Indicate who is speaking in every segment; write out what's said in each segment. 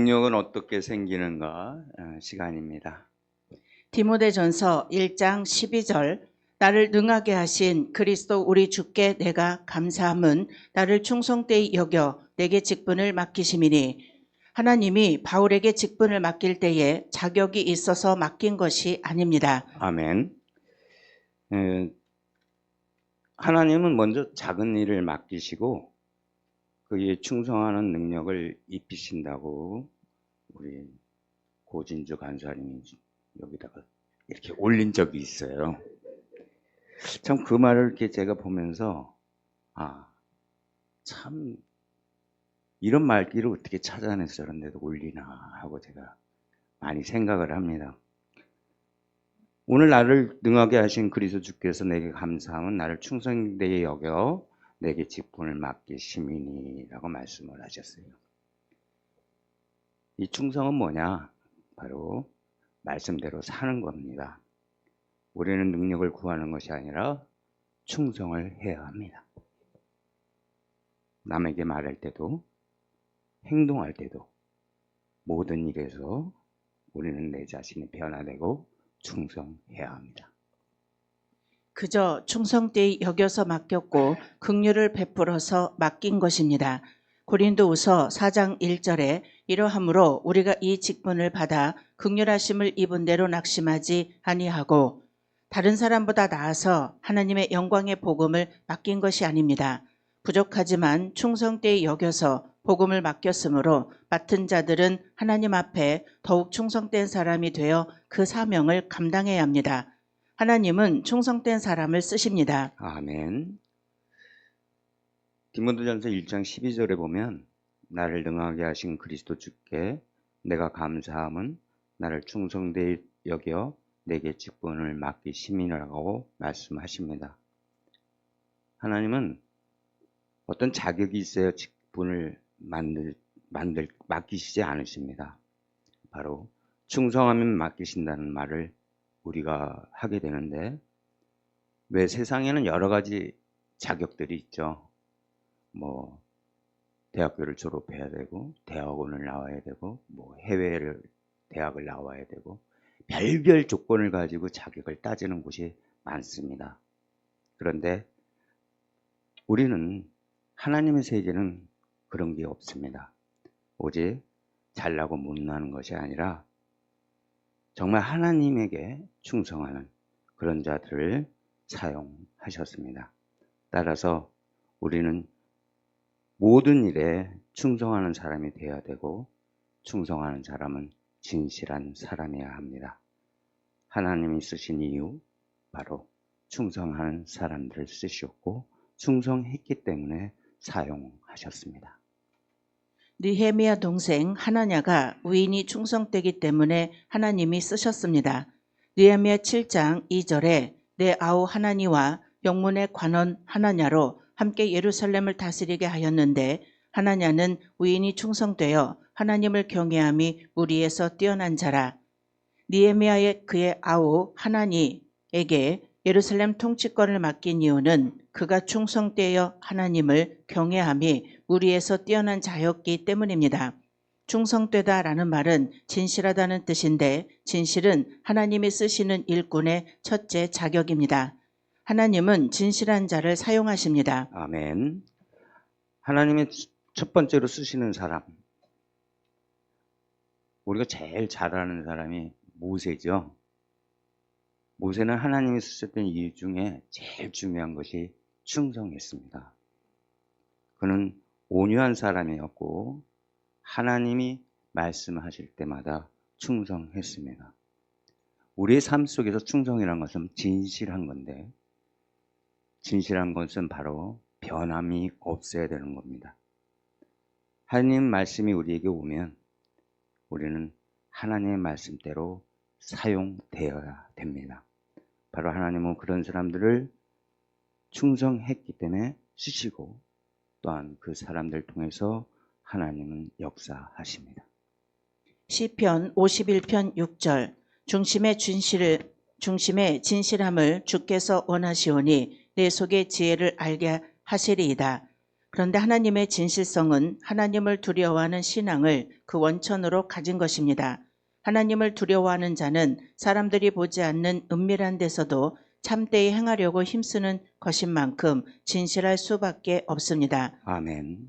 Speaker 1: 능력은 어떻게 생기는가 시간입니다.
Speaker 2: 디모데전서 1장 12절 나를 능하게 하신 그리스도 우리 주께 내가 감사함은 나를 충성되이 여겨 내게 직분을 맡기심이니 하나님이 바울에게 직분을 맡길 때에 자격이 있어서 맡긴 것이 아닙니다.
Speaker 1: 아멘. 하나님은 먼저 작은 일을 맡기시고 그에 충성하는 능력을 입히신다고 우리 고진주 간사님이 여기다가 이렇게 올린 적이 있어요. 참 그 말을 이렇게 제가 보면서 참 이런 말귀를 어떻게 찾아내서 저런 데도 올리나 하고 제가 많이 생각을 합니다. 오늘 나를 능하게 하신 그리스도 주께서 내게 감사함은 나를 충성되이 여겨 내게 직분을 맡기심이니라고 말씀을 하셨어요. 이 충성은 뭐냐? 바로 말씀대로 사는 겁니다. 우리는 능력을 구하는 것이 아니라 충성을 해야 합니다. 남에게 말할 때도 행동할 때도 모든 일에서 우리는 내 자신이 변화되고 충성해야 합니다.
Speaker 2: 그저 충성되이 여겨서 맡겼고 긍휼을 베풀어서 맡긴 것입니다. 고린도후서 4장 1절에 이러함으로 우리가 이 직분을 받아 긍휼하심을 입은 대로 낙심하지 아니하고 다른 사람보다 나아서 하나님의 영광의 복음을 맡긴 것이 아닙니다. 부족하지만 충성되이 여겨서 복음을 맡겼으므로 맡은 자들은 하나님 앞에 더욱 충성된 사람이 되어 그 사명을 감당해야 합니다. 하나님은 충성된 사람을 쓰십니다.
Speaker 1: 아멘. 디모데전서 1장 12절에 보면 나를 능하게 하신 그리스도 주께 내가 감사함은 나를 충성되이 여겨 내게 직분을 맡기심이라고 말씀하십니다. 하나님은 어떤 자격이 있어야 직분을 맡기시지 않으십니다. 바로 충성하면 맡기신다는 말을 우리가 하게 되는데, 왜 세상에는 여러 가지 자격들이 있죠. 대학교를 졸업해야 되고 대학원을 나와야 되고 해외를 대학을 나와야 되고 별별 조건을 가지고 자격을 따지는 곳이 많습니다. 그런데 우리는 하나님의 세계는 그런 게 없습니다. 오직 잘나고 못나는 것이 아니라 정말 하나님에게 충성하는 그런 자들을 사용하셨습니다. 따라서 우리는 모든 일에 충성하는 사람이 되어야 되고 충성하는 사람은 진실한 사람이어야 합니다. 하나님이 쓰신 이유 바로 충성하는 사람들을 쓰셨고 충성했기 때문에 사용하셨습니다.
Speaker 2: 느헤미야 동생 하나냐가 의인이 충성되기 때문에 하나님이 쓰셨습니다. 느헤미야 7장 2절에 내 아우 하나니와 영문의 관원 하나냐로 함께 예루살렘을 다스리게 하였는데 하나냐는 의인이 충성되어 하나님을 경외함이 무리에서 뛰어난 자라. 느헤미야의 그의 아우 하나니에게 예루살렘 통치권을 맡긴 이유는 그가 충성되어 하나님을 경외함이 무리에서 뛰어난 자였기 때문입니다. 충성되다라는 말은 진실하다는 뜻인데 진실은 하나님이 쓰시는 일꾼의 첫째 자격입니다. 하나님은 진실한 자를 사용하십니다.
Speaker 1: 아멘. 하나님이 첫 번째로 쓰시는 사람, 우리가 제일 잘 아는 사람이 모세죠. 모세는 하나님이 쓰셨던 이유 중에 제일 중요한 것이 충성했습니다. 그는 온유한 사람이었고 하나님이 말씀하실 때마다 충성했습니다. 우리의 삶 속에서 충성이라는 것은 진실한 건데, 진실한 것은 바로 변함이 없어야 되는 겁니다. 하나님 말씀이 우리에게 오면 우리는 하나님의 말씀대로 사용되어야 됩니다. 바로 하나님은 그런 사람들을 충성했기 때문에 쓰시고 또한 그 사람들 통해서 하나님은 역사하십니다.
Speaker 2: 시편 51편 6절 중심의 진실함을 주께서 원하시오니 내 속의 지혜를 알게 하시리이다. 그런데 하나님의 진실성은 하나님을 두려워하는 신앙을 그 원천으로 가진 것입니다. 하나님을 두려워하는 자는 사람들이 보지 않는 은밀한 데서도 참되이 행하려고 힘쓰는 것인 만큼 진실할 수밖에 없습니다.
Speaker 1: 아멘.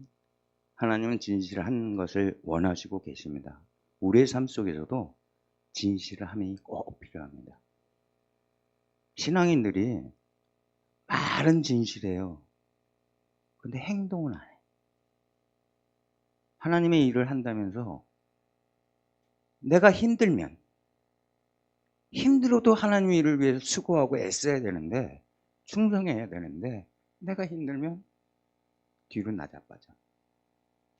Speaker 1: 하나님은 진실한 것을 원하시고 계십니다. 우리의 삶 속에서도 진실함이 꼭 필요합니다. 신앙인들이 말은 진실해요. 근데 행동은 안 해. 하나님의 일을 한다면서 내가 힘들어도 하나님의 일을 위해서 수고하고 애써야 되는데, 충성해야 되는데, 내가 힘들면 뒤로 나자빠져.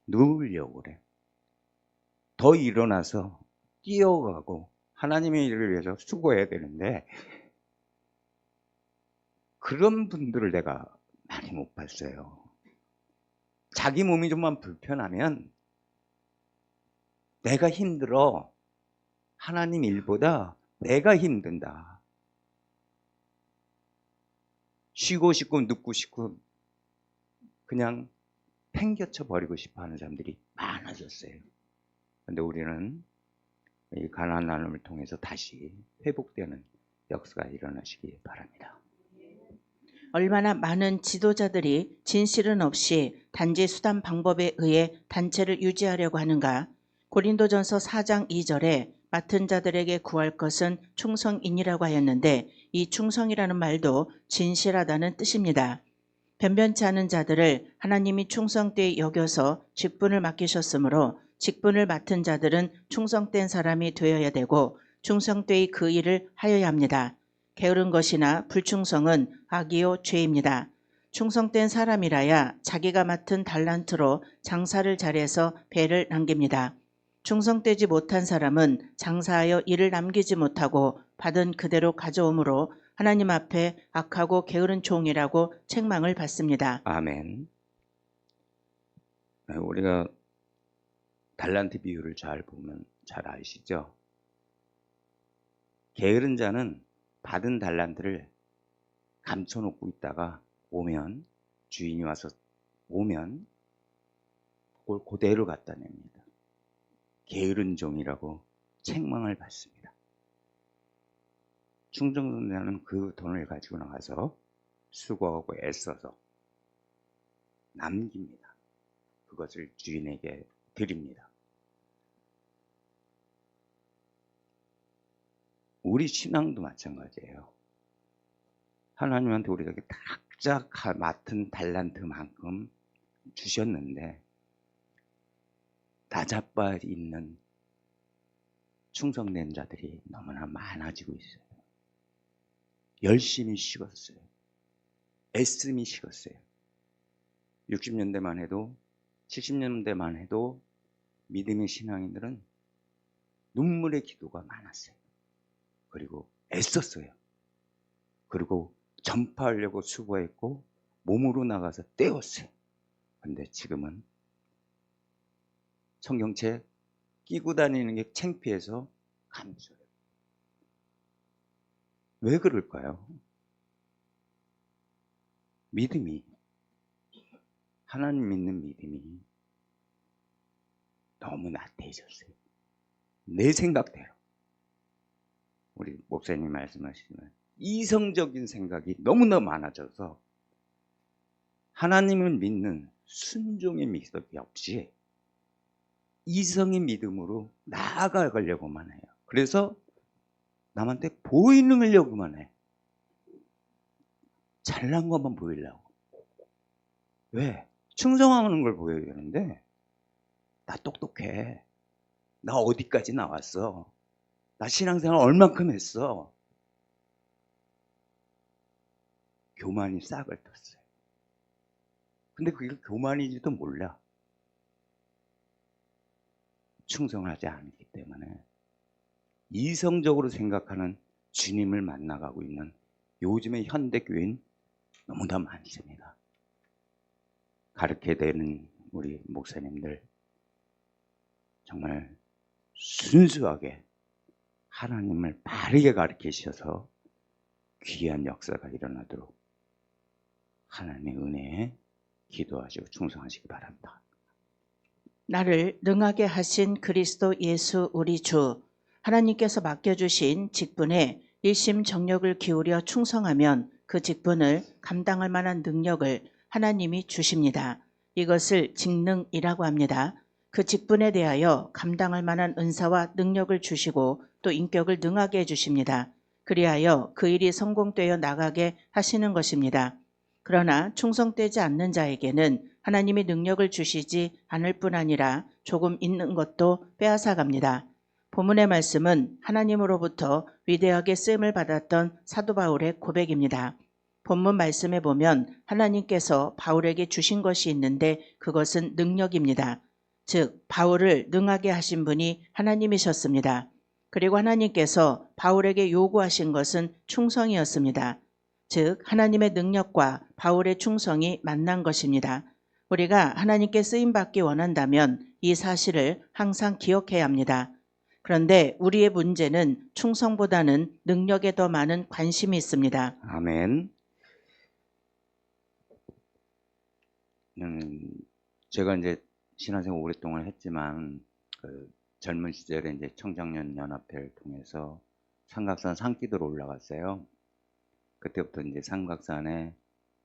Speaker 1: 누우려고 그래. 더 일어나서 뛰어가고 하나님의 일을 위해서 수고해야 되는데, 그런 분들을 내가 많이 못 봤어요. 자기 몸이 좀만 불편하면 내가 힘들어. 하나님 일보다 내가 힘든다. 쉬고 싶고 눕고 싶고 그냥 팽겨쳐 버리고 싶어 하는 사람들이 많아졌어요. 그런데 우리는 이 가나안 나눔을 통해서 다시 회복되는 역사가 일어나시기 바랍니다.
Speaker 2: 얼마나 많은 지도자들이 진실은 없이 단지 수단 방법에 의해 단체를 유지하려고 하는가. 고린도전서 4장 2절에 맡은 자들에게 구할 것은 충성인이라고 하였는데 이 충성이라는 말도 진실하다는 뜻입니다. 변변치 않은 자들을 하나님이 충성되이 여겨서 직분을 맡기셨으므로 직분을 맡은 자들은 충성된 사람이 되어야 되고 충성되이 그 일을 하여야 합니다. 게으른 것이나 불충성은 악이요 죄입니다. 충성된 사람이라야 자기가 맡은 달란트로 장사를 잘해서 배를 남깁니다. 충성되지 못한 사람은 장사하여 일을 남기지 못하고 받은 그대로 가져오므로 하나님 앞에 악하고 게으른 종이라고 책망을 받습니다.
Speaker 1: 아멘. 우리가 달란트 비유를 잘 보면 잘 아시죠? 게으른 자는 받은 달란트를 감춰놓고 있다가 주인이 와서 오면 그걸 그대로 갖다 냅니다. 게으른 종이라고 책망을 받습니다. 충성된 자는 그 돈을 가지고 나가서 수고하고 애써서 남깁니다. 그것을 주인에게 드립니다. 우리 신앙도 마찬가지예요. 하나님한테 우리가 각자 맡은 달란트만큼 주셨는데 다잡아 있는 충성된 자들이 너무나 많아지고 있어요. 열심히 식었어요. 애씀이 식었어요. 60년대만 해도 70년대만 해도 믿음의 신앙인들은 눈물의 기도가 많았어요. 그리고 애썼어요. 그리고 전파하려고 수고했고 몸으로 나가서 떼었어요. 근데 지금은 성경책 끼고 다니는 게 창피해서 감춰요. 왜 그럴까요? 믿음이, 하나님 믿는 믿음이 너무 나태해졌어요. 내 생각대로. 우리 목사님 말씀하시지만 이성적인 생각이 너무나 많아져서 하나님을 믿는 순종의 믿음이 없이 이성의 믿음으로 나아가려고만 해요. 그래서 남한테 보이려고만 해. 잘난 것만 보이려고. 왜? 충성하는 걸 보여야 되는데 나 똑똑해. 나 어디까지 나왔어. 나 신앙생활 얼만큼 했어. 교만이 싹을 텄어요. 근데 그게 교만인지도 몰라. 충성하지 않기 때문에 이성적으로 생각하는 주님을 만나가고 있는 요즘의 현대교인 너무나 많습니다. 가르쳐야 되는 우리 목사님들 정말 순수하게 하나님을 바르게 가르치셔서 귀한 역사가 일어나도록 하나님의 은혜에 기도하시고 충성하시기 바랍니다.
Speaker 2: 나를 능하게 하신 그리스도 예수 우리 주, 하나님께서 맡겨주신 직분에 일심 정력을 기울여 충성하면 그 직분을 감당할 만한 능력을 하나님이 주십니다. 이것을 직능이라고 합니다. 그 직분에 대하여 감당할 만한 은사와 능력을 주시고 또 인격을 능하게 해주십니다. 그리하여 그 일이 성공되어 나가게 하시는 것입니다. 그러나 충성되지 않는 자에게는 하나님이 능력을 주시지 않을 뿐 아니라 조금 있는 것도 빼앗아 갑니다. 본문의 말씀은 하나님으로부터 위대하게 쓰임을 받았던 사도 바울의 고백입니다. 본문 말씀에 보면 하나님께서 바울에게 주신 것이 있는데 그것은 능력입니다. 즉 바울을 능하게 하신 분이 하나님이셨습니다. 그리고 하나님께서 바울에게 요구하신 것은 충성이었습니다. 즉 하나님의 능력과 바울의 충성이 만난 것입니다. 우리가 하나님께 쓰임받기 원한다면 이 사실을 항상 기억해야 합니다. 그런데 우리의 문제는 충성보다는 능력에 더 많은 관심이 있습니다.
Speaker 1: 아멘. 제가 이제 신앙생활 오랫동안 했지만 그 젊은 시절에 이제 청장년 연합회를 통해서 삼각산 산기도로 올라갔어요. 그때부터 이제 삼각산에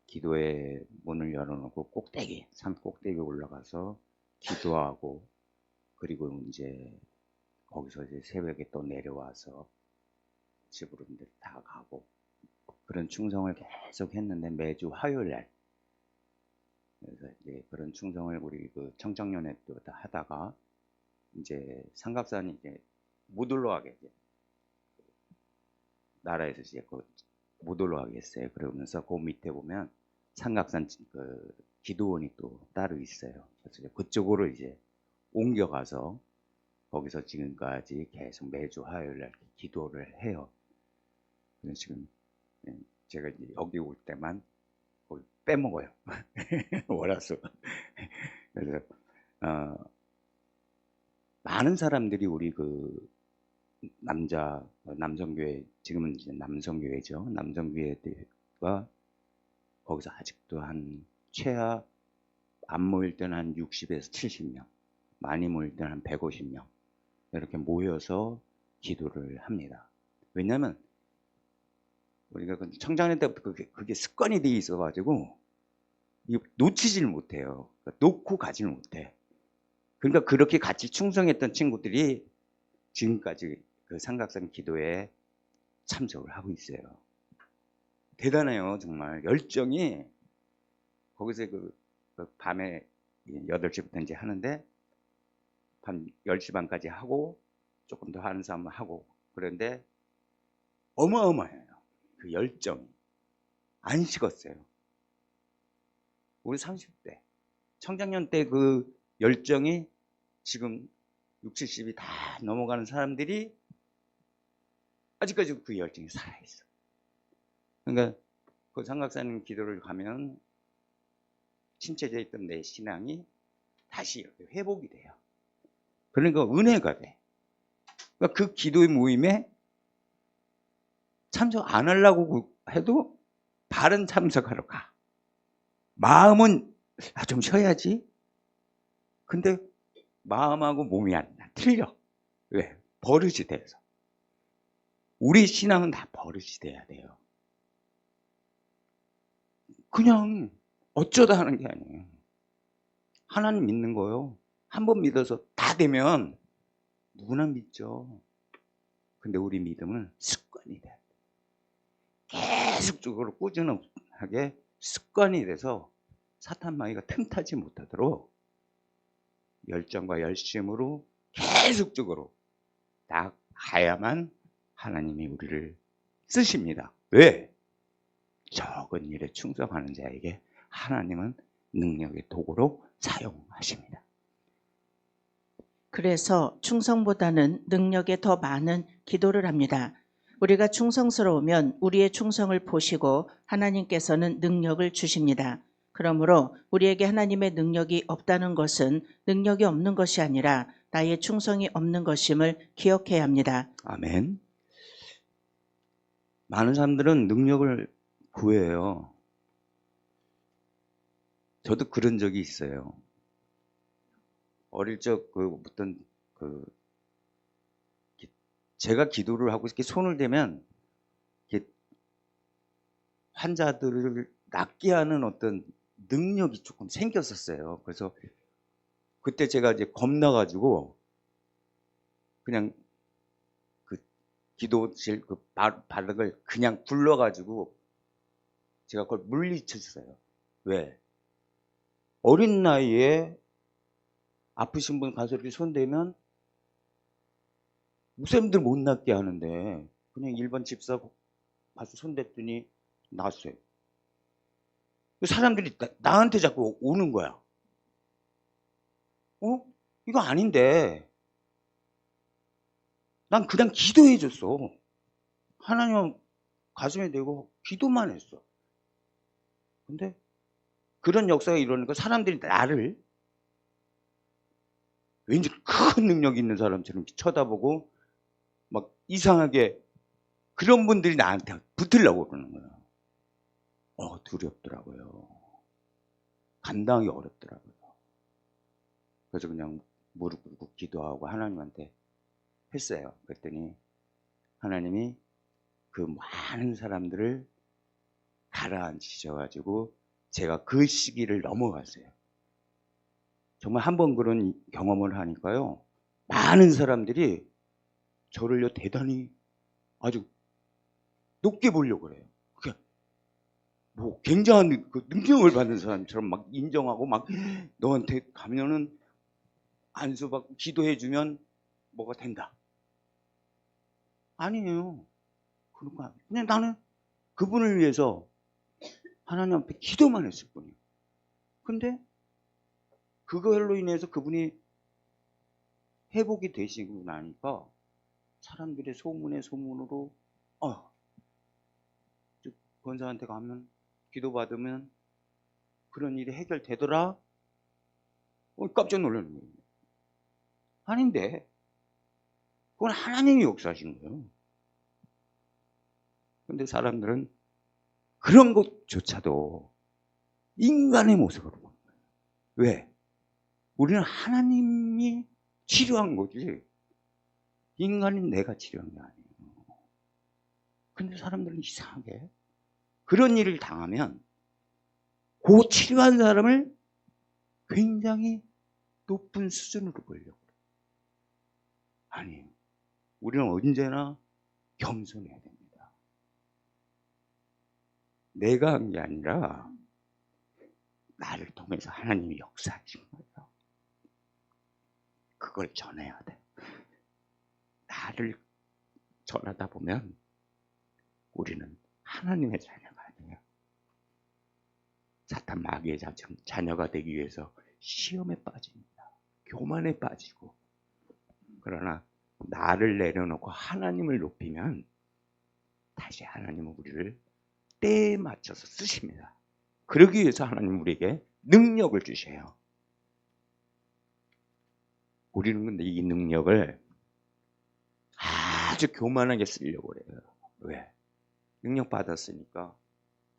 Speaker 1: 기도의 문을 열어놓고 꼭대기, 산 꼭대기 올라가서 기도하고, 그리고 이제 거기서 이제 새벽에 또 내려와서 집으로 이제 다 가고, 그런 충성을 계속 했는데 매주 화요일 날, 그래서 이제 그런 충성을 우리 그 청정년회 또 하다가 이제 삼각산이 이제 못 올라가게 이제 나라에서 이제 못 올라가게 했어요. 그러면서 그 밑에 보면 삼각산 그 기도원이 또 따로 있어요. 그래서 그쪽으로 이제 옮겨가서 거기서 지금까지 계속 매주 화요일 날 기도를 해요. 그래서 지금 제가 이제 여기 올 때만 거기 빼먹어요. 월화수. 그래서 많은 사람들이 우리 그 남성교회, 지금은 이제 남성교회죠. 남성교회가 거기서 아직도 한 최하 안 모일 때는 한 60에서 70명, 많이 모일 때는 한 150명 이렇게 모여서 기도를 합니다. 왜냐하면 우리가 그 청장년 때부터 그게 습관이 돼 있어가지고 놓치질 못해요. 놓고 가지를 못해. 그러니까 그렇게 같이 충성했던 친구들이 지금까지 그 삼각산 기도에 참석을 하고 있어요. 대단해요, 정말. 열정이 거기서 그 밤에 8시부터 이제 하는데 밤 10시 반까지 하고 조금 더 하는 사람은 하고, 그런데 어마어마해요. 그 열정이 안 식었어요. 우리 30대 청장년 때 그 열정이 지금 60, 70이 다 넘어가는 사람들이 아직까지 그 열정이 살아있어. 그러니까 그 삼각산 기도를 가면 침체되어 있던 내 신앙이 다시 이렇게 회복이 돼요. 그러니까 은혜가 돼. 그러니까 그 기도의 모임에 참석 안 하려고 해도 발은 참석하러 가. 마음은 좀 쉬어야지. 근데 마음하고 몸이 안 틀려. 왜? 버릇이 돼서. 우리 신앙은 다 버릇이 돼야 돼요. 그냥 어쩌다 하는 게 아니에요. 하나님 믿는 거요. 한 번 믿어서 다 되면 누구나 믿죠. 근데 우리 믿음은 습관이 돼요. 계속적으로 꾸준하게 습관이 돼서 사탄 마귀가 틈타지 못하도록 열정과 열심으로 계속적으로 딱 가야만 하나님이 우리를 쓰십니다. 왜? 적은 일에 충성하는 자에게 하나님은 능력의 도구로 사용하십니다.
Speaker 2: 그래서 충성보다는 능력에 더 많은 기도를 합니다. 우리가 충성스러우면 우리의 충성을 보시고 하나님께서는 능력을 주십니다. 그러므로 우리에게 하나님의 능력이 없다는 것은 능력이 없는 것이 아니라 나의 충성이 없는 것임을 기억해야 합니다.
Speaker 1: 아멘. 많은 사람들은 능력을 구해요. 저도 그런 적이 있어요. 어릴 적 제가 기도를 하고 이렇게 손을 대면 이렇게 환자들을 낫게 하는 어떤 능력이 조금 생겼었어요. 그래서 그때 제가 이제 겁나가지고 그냥 그 기도실 그 바닥을 그냥 굴러가지고 제가 그걸 물리쳤어요. 왜? 어린 나이에 아프신 분 가서 이렇게 손대면 목사님들 못 낫게 하는데 그냥 일반 집사 가서 손댔더니 낫어요. 사람들이 나한테 자꾸 오는 거야. 이거 아닌데. 난 그냥 기도해 줬어. 하나님 가슴에 대고 기도만 했어. 근데 그런 역사가 일어나니까 사람들이 나를 왠지 큰 능력 있는 사람처럼 쳐다보고 막 이상하게 그런 분들이 나한테 붙으려고 그러는 거야. 두렵더라고요. 감당하기 어렵더라고요. 그래서 그냥 무릎 꿇고 기도하고 하나님한테 했어요. 그랬더니 하나님이 그 많은 사람들을 가라앉히셔가지고 제가 그 시기를 넘어갔어요. 정말 한 번 그런 경험을 하니까요. 많은 사람들이 저를요 대단히 아주 높게 보려고 그래요. 뭐 굉장한 그 능력을 받는 사람처럼 막 인정하고 막 너한테 가면은 안수받고 기도해주면 뭐가 된다. 아니에요. 그런 거 아니에요. 그냥 나는 그분을 위해서 하나님 앞에 기도만 했을 뿐이에요. 근데 그걸로 인해서 그분이 회복이 되시고 나니까 사람들의 소문으로 권사한테 가면 기도받으면 그런 일이 해결되더라. 깜짝 놀라는 거예요. 아닌데 그건 하나님이 역사하신 거예요. 근데 사람들은 그런 것조차도 인간의 모습으로 보는 거예요. 왜? 우리는 하나님이 치료한 거지 인간인 내가 치료한 게 아니에요. 근데 사람들은 이상하게 그런 일을 당하면 그 치료한 사람을 굉장히 높은 수준으로 보려고 그래요. 아니에요. 우리는 언제나 겸손해야 됩니다. 내가 한 게 아니라 나를 통해서 하나님이 역사하신 거예요. 그걸 전해야 돼. 나를 전하다 보면 우리는 하나님의 자녀가 아니에요. 사탄 마귀의 자녀가 되기 위해서 시험에 빠집니다. 교만에 빠지고. 그러나 나를 내려놓고 하나님을 높이면 다시 하나님은 우리를 때에 맞춰서 쓰십니다. 그러기 위해서 하나님 우리에게 능력을 주셔요. 우리는 근데 이 능력을 아주 교만하게 쓰려고 그래요. 왜? 능력 받았으니까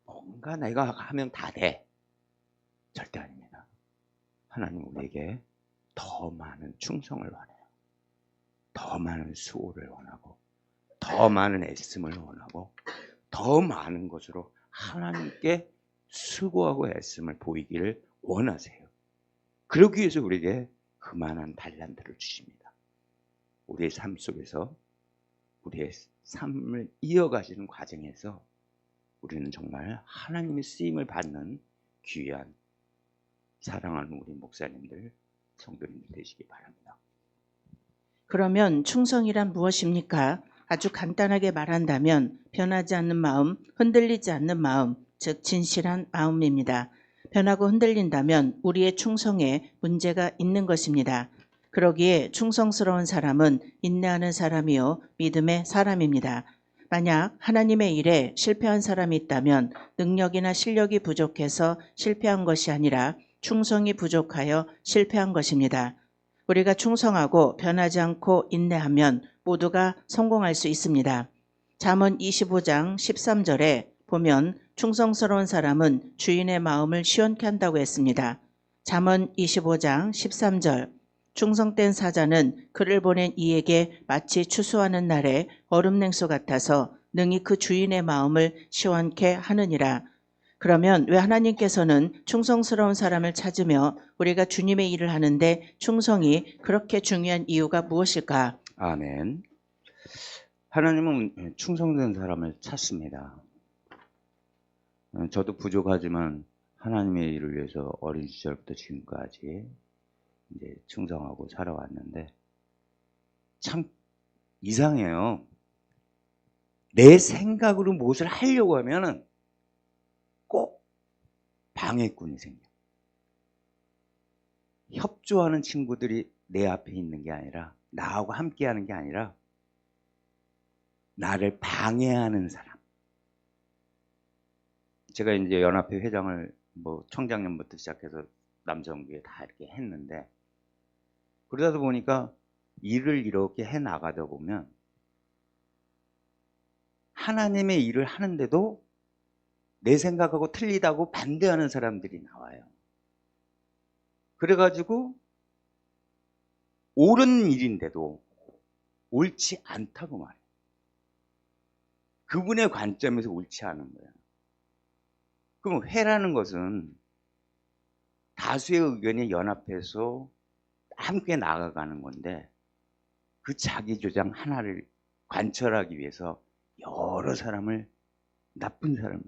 Speaker 1: 뭔가 내가 하면 다 돼. 절대 아닙니다. 하나님 우리에게 더 많은 충성을 원해요. 더 많은 수고를 원하고 더 많은 애씀을 원하고 더 많은 것으로 하나님께 수고하고 애씀을 보이기를 원하세요. 그러기 위해서 우리에게 그만한 달란트를 주십니다. 우리의 삶 속에서 우리의 삶을 이어가시는 과정에서 우리는 정말 하나님의 쓰임을 받는 귀한 사랑하는 우리 목사님들, 성도님들 되시기 바랍니다.
Speaker 2: 그러면 충성이란 무엇입니까? 아주 간단하게 말한다면 변하지 않는 마음, 흔들리지 않는 마음, 즉 진실한 마음입니다. 변하고 흔들린다면 우리의 충성에 문제가 있는 것입니다. 그러기에 충성스러운 사람은 인내하는 사람이요 믿음의 사람입니다. 만약 하나님의 일에 실패한 사람이 있다면 능력이나 실력이 부족해서 실패한 것이 아니라 충성이 부족하여 실패한 것입니다. 우리가 충성하고 변하지 않고 인내하면 모두가 성공할 수 있습니다. 잠언 25장 13절에 보면 충성스러운 사람은 주인의 마음을 시원케 한다고 했습니다. 잠언 25장 13절. 충성된 사자는 그를 보낸 이에게 마치 추수하는 날에 얼음 냉수 같아서 능히 그 주인의 마음을 시원케 하느니라. 그러면 왜 하나님께서는 충성스러운 사람을 찾으며 우리가 주님의 일을 하는데 충성이 그렇게 중요한 이유가 무엇일까?
Speaker 1: 아멘. 하나님은 충성된 사람을 찾습니다. 저도 부족하지만 하나님의 일을 위해서 어린 시절부터 지금까지 이제 충성하고 살아왔는데 참 이상해요. 내 생각으로 무엇을 하려고 하면은 꼭 방해꾼이 생겨. 협조하는 친구들이 내 앞에 있는 게 아니라, 나하고 함께 하는 게 아니라 나를 방해하는 사람. 제가 이제 연합회 회장을 뭐 청장년부터 시작해서 남정부에 다 이렇게 했는데, 그러다 보니까 일을 이렇게 해 나가다 보면 하나님의 일을 하는데도 내 생각하고 틀리다고 반대하는 사람들이 나와요. 그래가지고 옳은 일인데도 옳지 않다고 말해요. 그분의 관점에서 옳지 않은 거예요. 그럼 회라는 것은 다수의 의견이 연합해서 함께 나아가는 건데, 그 자기 주장 하나를 관철하기 위해서 여러 사람을, 나쁜 사람을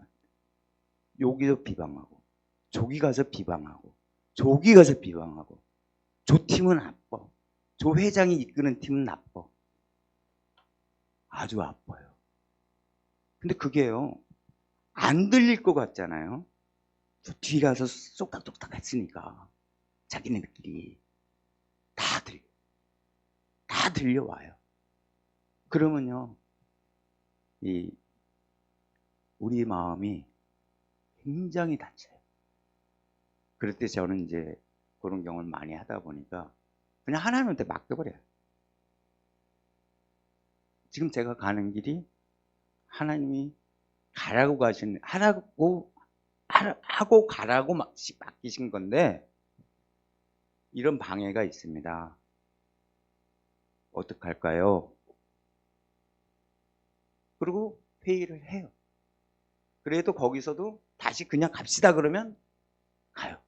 Speaker 1: 여기서 비방하고 저기 가서 비방하고 저기 가서 비방하고, 저 팀은 나빠, 저 회장이 이끄는 팀은 나빠, 아주 아파요. 근데 그게요 안 들릴 것 같잖아요. 저 뒤에 가서 쏙닥쏙닥 했으니까 자기네들끼리 다 들려와요. 그러면요 우리 마음이 굉장히 다쳐요. 그럴 때 저는 이제 그런 경험을 많이 하다 보니까 그냥 하나님한테 맡겨버려요. 지금 제가 가는 길이 하나님이 가라고 하고 가라고 맡기신 건데, 이런 방해가 있습니다. 어떡할까요? 그리고 회의를 해요. 그래도 거기서도 다시 그냥 갑시다 그러면 가요.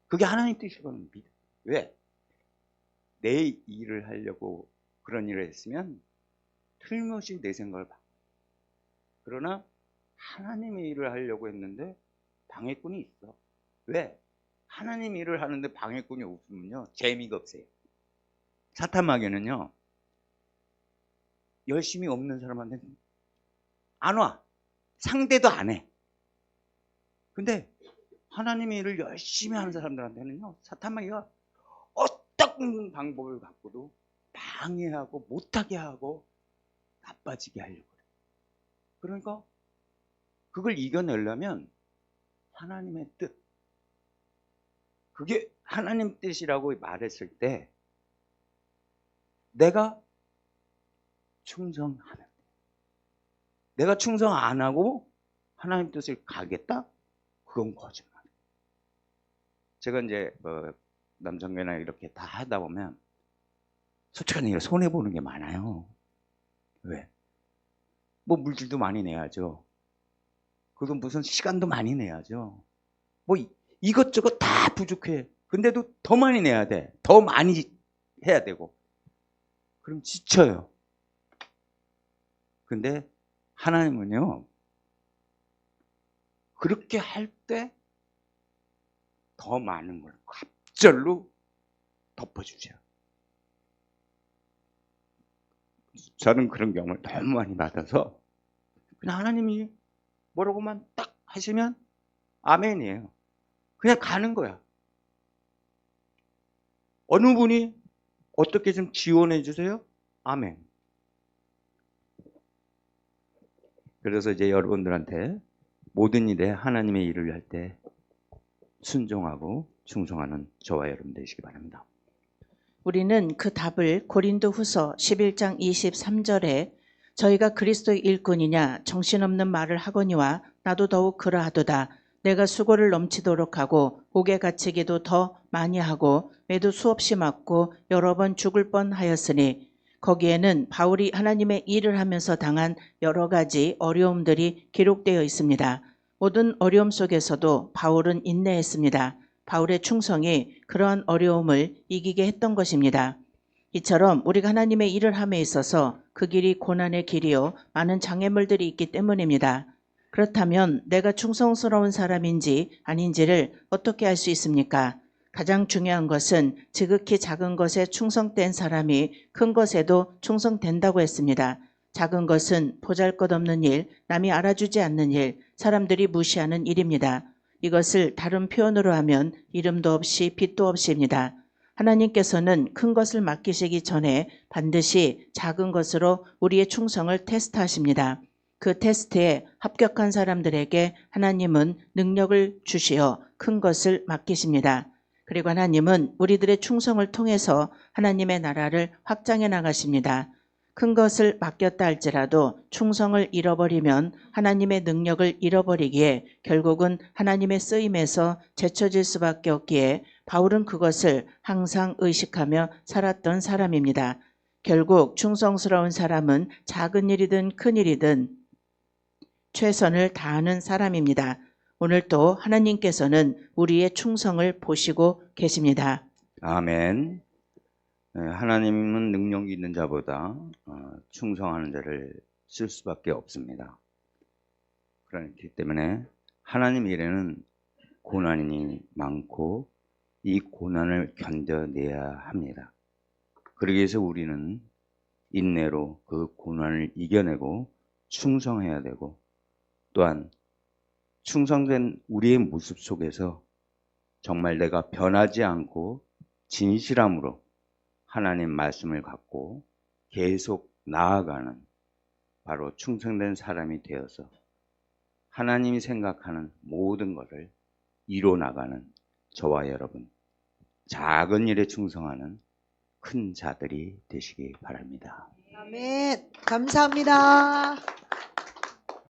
Speaker 1: 그게 하나님 뜻이거든요. 왜? 내 일을 하려고 그런 일을 했으면 틀림없이 내 생각을 바꿔요. 그러나 하나님의 일을 하려고 했는데 방해꾼이 있어. 왜? 하나님 일을 하는데 방해꾼이 없으면요 재미가 없어요. 사탄마귀는요 열심히 없는 사람한테 안 와. 상대도 안 해. 근데 하나님의 일을 열심히 하는 사람들한테는요 사탄마귀가 어떤 방법을 갖고도 방해하고 못하게 하고 나빠지게 하려고 그래요. 그러니까 그걸 이겨내려면 하나님의 뜻, 그게 하나님 뜻이라고 말했을 때 내가 충성하면 돼. 내가 충성 안 하고 하나님 뜻을 가겠다? 그건 거짓말. 제가 이제 남성교회나 이렇게 다 하다 보면 솔직한 얘기로 손해보는 게 많아요. 왜? 뭐 물질도 많이 내야죠. 그리고 무슨 시간도 많이 내야죠. 뭐 이것저것 다 부족해. 근데도 더 많이 내야 돼. 더 많이 해야 되고. 그럼 지쳐요. 근데 하나님은요 그렇게 할 때 더 많은 걸 갑절로 덮어주죠. 저는 그런 경험을 너무 많이 받아서 그냥 하나님이 뭐라고만 딱 하시면 아멘이에요. 그냥 가는 거야. 어느 분이 어떻게 좀 지원해 주세요? 아멘. 그래서 이제 여러분들한테 모든 일에 하나님의 일을 할 때 순종하고 충성하는 저와 여러분 되시기 바랍니다.
Speaker 2: 우리는 그 답을 고린도후서 11장 23절에 저희가 그리스도의 일꾼이냐 정신없는 말을 하거니와 나도 더욱 그러하도다. 내가 수고를 넘치도록 하고 옥에 갇히기도 더 많이 하고 매도 수없이 맞고 여러 번 죽을 뻔하였으니 거기에는 바울이 하나님의 일을 하면서 당한 여러 가지 어려움들이 기록되어 있습니다. 모든 어려움 속에서도 바울은 인내했습니다. 바울의 충성이 그러한 어려움을 이기게 했던 것입니다. 이처럼 우리가 하나님의 일을 함에 있어서 그 길이 고난의 길이요 많은 장애물들이 있기 때문입니다. 그렇다면 내가 충성스러운 사람인지 아닌지를 어떻게 알 수 있습니까? 가장 중요한 것은 지극히 작은 것에 충성된 사람이 큰 것에도 충성된다고 했습니다. 작은 것은 보잘것없는 일, 남이 알아주지 않는 일, 사람들이 무시하는 일입니다. 이것을 다른 표현으로 하면 이름도 없이 빛도 없이입니다. 하나님께서는 큰 것을 맡기시기 전에 반드시 작은 것으로 우리의 충성을 테스트하십니다. 그 테스트에 합격한 사람들에게 하나님은 능력을 주시어 큰 것을 맡기십니다. 그리고 하나님은 우리들의 충성을 통해서 하나님의 나라를 확장해 나가십니다. 큰 것을 맡겼다 할지라도 충성을 잃어버리면 하나님의 능력을 잃어버리기에 결국은 하나님의 쓰임에서 제쳐질 수밖에 없기에 바울은 그것을 항상 의식하며 살았던 사람입니다. 결국 충성스러운 사람은 작은 일이든 큰 일이든 최선을 다하는 사람입니다. 오늘도 하나님께서는 우리의 충성을 보시고 계십니다.
Speaker 1: 아멘. 하나님은 능력 있는 자보다 충성하는 자를 쓸 수밖에 없습니다. 그렇기 때문에 하나님 일에는 고난이 많고 이 고난을 견뎌내야 합니다. 그러기 위해서 우리는 인내로 그 고난을 이겨내고 충성해야 되고, 또한 충성된 우리의 모습 속에서 정말 내가 변하지 않고 진실함으로 하나님 말씀을 갖고 계속 나아가는 바로 충성된 사람이 되어서 하나님이 생각하는 모든 것을 이뤄나가는 저와 여러분, 작은 일에 충성하는 큰 자들이 되시기 바랍니다.
Speaker 3: 아멘. 감사합니다.